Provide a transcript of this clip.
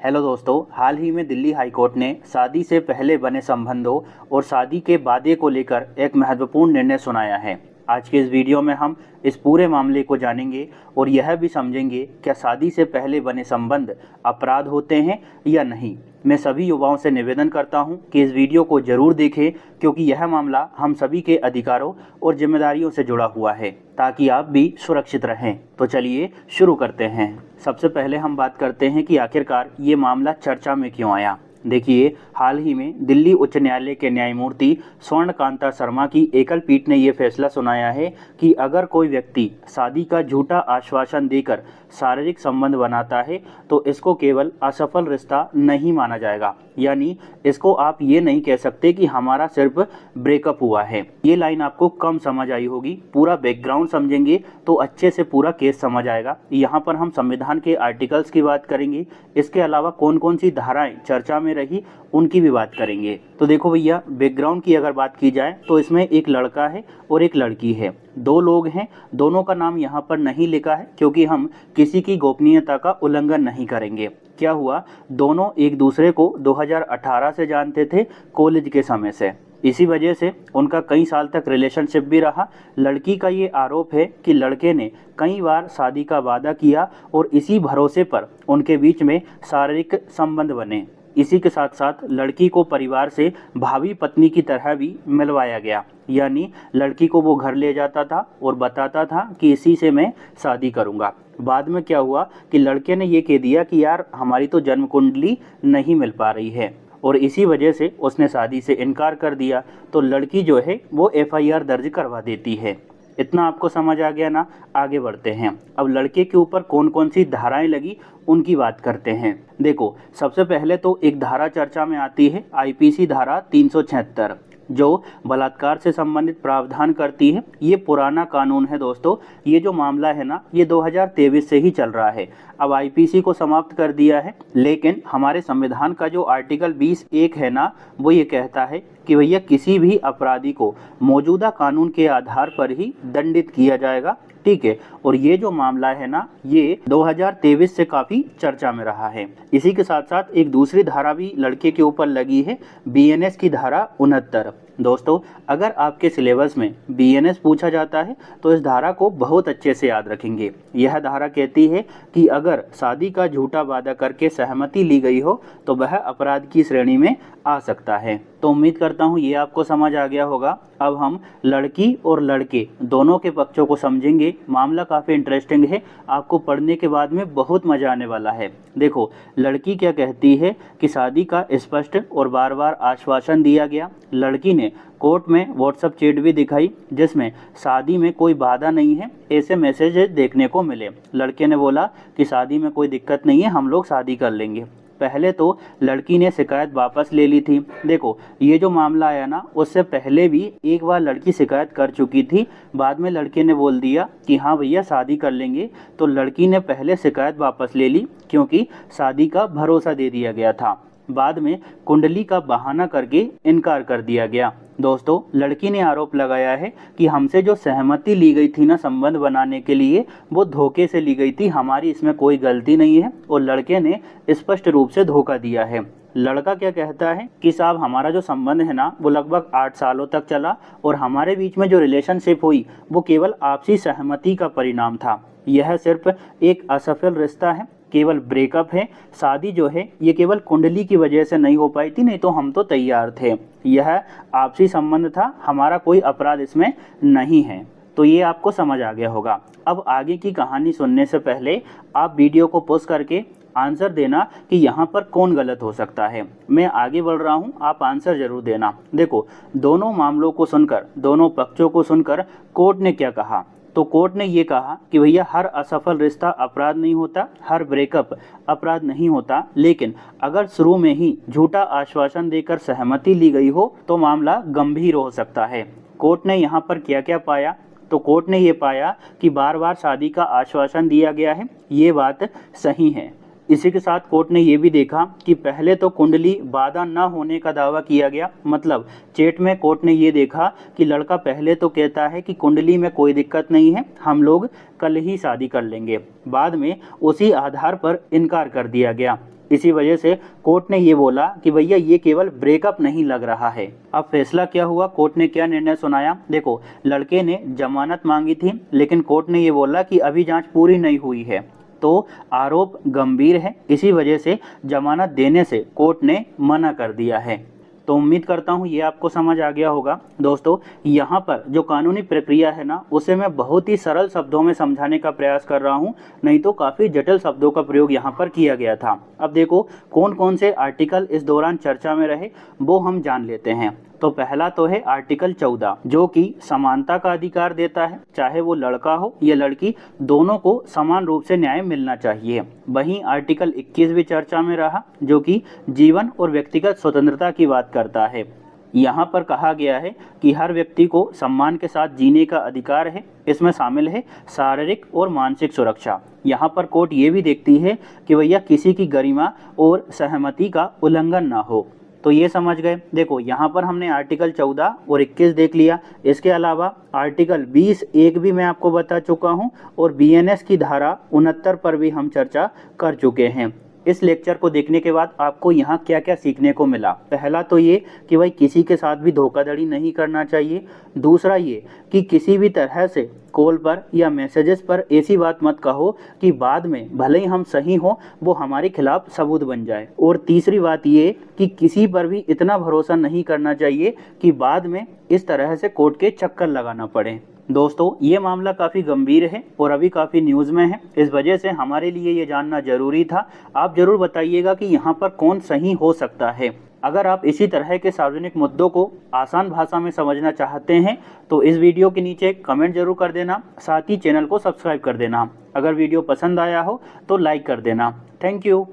Hello दोस्तों, हाल ही में Delhi high court ने शादी से पहले बने संबंधों और शादी के वादे को लेकर एक महत्वपूर्ण निर्णय सुनाया है। आज के इस वीडियो में हम इस पूरे मामले को जानेंगे और यह भी समझेंगे क्या शादी से पहले बने संबंध अपराध होते हैं या नहीं। मैं सभी युवाओं से निवेदन करता हूं कि इस वीडियो को जरूर देखें, क्योंकि यह मामला हम सभी के अधिकारों और जिम्मेदारियों से जुड़ा हुआ है, ताकि आप भी सुरक्षित रहें। तो चलिए शुरू करते हैं। सबसे पहले हम बात करते हैं कि आखिरकार ये मामला चर्चा में क्यों आया। देखिए, हाल ही में दिल्ली उच्च न्यायालय के न्यायमूर्ति स्वर्णकांता शर्मा की एकल पीठ ने ये फैसला सुनाया है कि अगर कोई व्यक्ति शादी का झूठा आश्वासन देकर शारीरिक संबंध बनाता है तो इसको केवल असफल रिश्ता नहीं माना जाएगा। यानी इसको आप ये नहीं कह सकते कि हमारा सिर्फ ब्रेकअप हुआ है। ये लाइन आपको कम समझ आई होगी, पूरा बैकग्राउंड समझेंगे तो अच्छे से पूरा केस समझ आएगा। यहाँ पर हम संविधान के आर्टिकल्स की बात करेंगे, इसके अलावा कौन कौन सी धाराएं चर्चा में रही उनकी भी बात करेंगे। तो देखो भैया, बैकग्राउंड की अगर बात की जाए तो इसमें एक लड़का है और एक लड़की है, दो लोग हैं। दोनों का नाम यहाँ पर नहीं लिखा है क्योंकि हम किसी की गोपनीयता का उल्लंघन नहीं करेंगे। क्या हुआ, दोनों एक दूसरे को 2018 से जानते थे, कॉलेज के समय से। इसी वजह से उनका कई साल तक रिलेशनशिप भी रहा। लड़की का ये आरोप है कि लड़के ने कई बार शादी का वादा किया और इसी भरोसे पर उनके बीच में शारीरिक संबंध बने। इसी के साथ साथ लड़की को परिवार से भावी पत्नी की तरह भी मिलवाया गया। यानी लड़की को वो घर ले जाता था और बताता था कि इसी से मैं शादी करूँगा। बाद में क्या हुआ कि लड़के ने ये कह दिया कि यार हमारी तो जन्म कुंडली नहीं मिल पा रही है, और इसी वजह से उसने शादी से इनकार कर दिया। तो लड़की जो है वो FIR दर्ज करवा देती है। इतना आपको समझ आ गया ना। आगे बढ़ते हैं। अब लड़के के ऊपर कौन कौन सी धाराएं लगी उनकी बात करते हैं। देखो, सबसे पहले तो एक धारा चर्चा में आती है, IPC धारा 376, जो बलात्कार से संबंधित प्रावधान करती है। ये पुराना कानून है दोस्तों। ये जो मामला है ना, ये 2023 से ही चल रहा है। अब IPC को समाप्त कर दिया है, लेकिन हमारे संविधान का जो आर्टिकल 20(1) है ना, वो ये कहता है कि भैया किसी भी अपराधी को मौजूदा कानून के आधार पर ही दंडित किया जाएगा। ठीक है। और ये जो मामला है ना, ये 2023 से काफ़ी चर्चा में रहा है। इसी के साथ साथ एक दूसरी धारा भी लड़के के ऊपर लगी है, BNS की धारा 69। दोस्तों, अगर आपके सिलेबस में BNS पूछा जाता है तो इस धारा को बहुत अच्छे से याद रखेंगे। यह धारा कहती है कि अगर शादी का झूठा वादा करके सहमति ली गई हो तो वह अपराध की श्रेणी में आ सकता है। तो उम्मीद करता हूँ ये आपको समझ आ गया होगा। अब हम लड़की और लड़के दोनों के पक्षों को समझेंगे। मामला काफ़ी इंटरेस्टिंग है, आपको पढ़ने के बाद में बहुत मज़ा आने वाला है। देखो, लड़की क्या कहती है कि शादी का स्पष्ट और बार बार आश्वासन दिया गया। लड़की ने कोर्ट में WhatsApp चैट भी दिखाई जिसमें शादी में कोई बाधा नहीं है ऐसे मैसेजेस देखने को मिले। लड़के ने बोला कि शादी में कोई दिक्कत नहीं है, हम लोग शादी कर लेंगे। पहले तो लड़की ने शिकायत वापस ले ली थी। देखो, ये जो मामला आया ना, उससे पहले भी एक बार लड़की शिकायत कर चुकी थी। बाद में लड़के ने बोल दिया कि हाँ भैया शादी कर लेंगे। तो लड़की ने पहले शिकायत वापस ले ली क्योंकि शादी का भरोसा दे दिया गया था। बाद में कुंडली का बहाना करके इनकार कर दिया गया। दोस्तों, लड़की ने आरोप लगाया है कि हमसे जो सहमति ली गई थी ना संबंध बनाने के लिए, वो धोखे से ली गई थी, हमारी इसमें कोई गलती नहीं है। और लड़के ने स्पष्ट रूप से धोखा दिया है। लड़का क्या कहता है कि साहब हमारा जो संबंध है ना, वो लगभग 8 सालों तक चला और हमारे बीच में जो रिलेशनशिप हुई वो केवल आपसी सहमति का परिणाम था। यह सिर्फ एक असफल रिश्ता है, केवल ब्रेकअप है। शादी जो है ये केवल कुंडली की वजह से नहीं हो पाई थी, नहीं तो हम तो तैयार थे। यह आपसी संबंध था, हमारा कोई अपराध इसमें नहीं है। तो ये आपको समझ आ गया होगा। अब आगे की कहानी सुनने से पहले आप वीडियो को पॉज करके आंसर देना कि यहाँ पर कौन गलत हो सकता है। मैं आगे बढ़ रहा हूँ, आप आंसर जरूर देना। देखो, दोनों मामलों को सुनकर, दोनों पक्षों को सुनकर कोर्ट ने क्या कहा। तो कोर्ट ने ये कहा कि भैया हर असफल रिश्ता अपराध नहीं होता, हर ब्रेकअप अपराध नहीं होता, लेकिन अगर शुरू में ही झूठा आश्वासन देकर सहमति ली गई हो तो मामला गंभीर हो सकता है। कोर्ट ने यहाँ पर क्या क्या पाया, तो कोर्ट ने ये पाया कि बार बार शादी का आश्वासन दिया गया है, ये बात सही है। इसी के साथ कोर्ट ने ये भी देखा कि पहले तो कुंडली बाधा न होने का दावा किया गया। मतलब चैट में कोर्ट ने ये देखा कि लड़का पहले तो कहता है कि कुंडली में कोई दिक्कत नहीं है, हम लोग कल ही शादी कर लेंगे। बाद में उसी आधार पर इनकार कर दिया गया। इसी वजह से कोर्ट ने ये बोला कि भैया ये केवल ब्रेकअप नहीं लग रहा है। अब फैसला क्या हुआ, कोर्ट ने क्या निर्णय सुनाया। देखो, लड़के ने जमानत मांगी थी, लेकिन कोर्ट ने ये बोला कि अभी जांच पूरी नहीं हुई है, तो आरोप गंभीर है, इसी वजह से जमानत देने से कोर्ट ने मना कर दिया है। तो उम्मीद करता हूँ ये आपको समझ आ गया होगा। दोस्तों, यहाँ पर जो कानूनी प्रक्रिया है ना, उसे मैं बहुत ही सरल शब्दों में समझाने का प्रयास कर रहा हूँ, नहीं तो काफ़ी जटिल शब्दों का प्रयोग यहाँ पर किया गया था। अब देखो कौन कौन से आर्टिकल इस दौरान चर्चा में रहे, वो हम जान लेते हैं। तो पहला तो है आर्टिकल 14, जो कि समानता का अधिकार देता है, चाहे वो लड़का हो या लड़की, दोनों को समान रूप से न्याय मिलना चाहिए। वहीं आर्टिकल 21 भी चर्चा में रहा, जो कि जीवन और व्यक्तिगत स्वतंत्रता की बात करता है। यहाँ पर कहा गया है कि हर व्यक्ति को सम्मान के साथ जीने का अधिकार है। इसमें शामिल है शारीरिक और मानसिक सुरक्षा। यहाँ पर कोर्ट ये भी देखती है कि भैया किसी की गरिमा और सहमति का उल्लंघन ना हो। तो ये समझ गए। देखो, यहाँ पर हमने आर्टिकल 14 और 21 देख लिया। इसके अलावा आर्टिकल 20(1) भी मैं आपको बता चुका हूँ, और बीएनएस की धारा 69 पर भी हम चर्चा कर चुके हैं। इस लेक्चर को देखने के बाद आपको यहाँ क्या क्या सीखने को मिला। पहला तो ये कि भाई किसी के साथ भी धोखाधड़ी नहीं करना चाहिए। दूसरा ये कि किसी भी तरह से कॉल पर या मैसेजेस पर ऐसी बात मत कहो कि बाद में भले ही हम सही हो वो हमारे खिलाफ सबूत बन जाए। और तीसरी बात ये कि किसी पर भी इतना भरोसा नहीं करना चाहिए कि बाद में इस तरह से कोर्ट के चक्कर लगाना पड़े। दोस्तों, ये मामला काफ़ी गंभीर है और अभी काफ़ी न्यूज़ में है, इस वजह से हमारे लिए ये जानना ज़रूरी था। आप ज़रूर बताइएगा कि यहाँ पर कौन सही हो सकता है। अगर आप इसी तरह के सार्वजनिक मुद्दों को आसान भाषा में समझना चाहते हैं तो इस वीडियो के नीचे कमेंट जरूर कर देना, साथ ही चैनल को सब्सक्राइब कर देना। अगर वीडियो पसंद आया हो तो लाइक कर देना। Thank you.